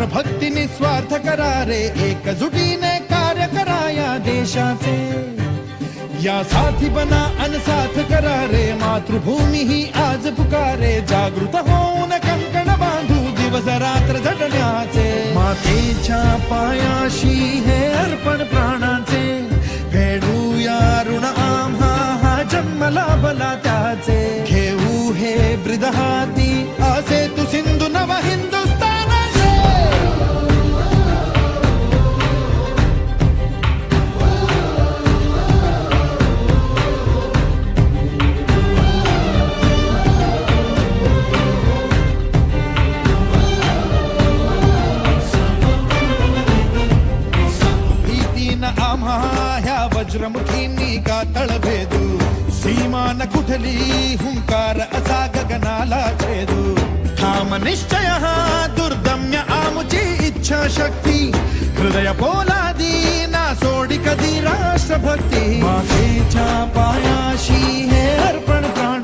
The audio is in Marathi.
राष्ट्रभक्ती निस्वार्थ करारे, एकजुटीने कार्य करा या देशाचे. यासाठी बना अनसाथ करारे, मातृभूमी ही आज पुकारे. जागृत होऊन कंकण बांधू दिवस रात्र झटण्याचे. मातेच्या पायाशी हे अर्पण प्राणाचे, फेडूया ऋण आम्हा हा जन्म लाभला त्याचे. घेऊ हे ब्रिद हाती असे तू सिंधू नव हिंदुस्थानाचे. आम्हा ह्या वज्रमुठींनी का तळभेदू. सीमान कुठली हुंकार असा गगनाला छेदू. ठाम निश्चय हा दुर्दम्य आमुची इच्छा शक्ती. हृदय पोलादी ना सोडी कधी राष्ट्रभक्ती. मातेच्या पायाशी हे अर्पण प्राण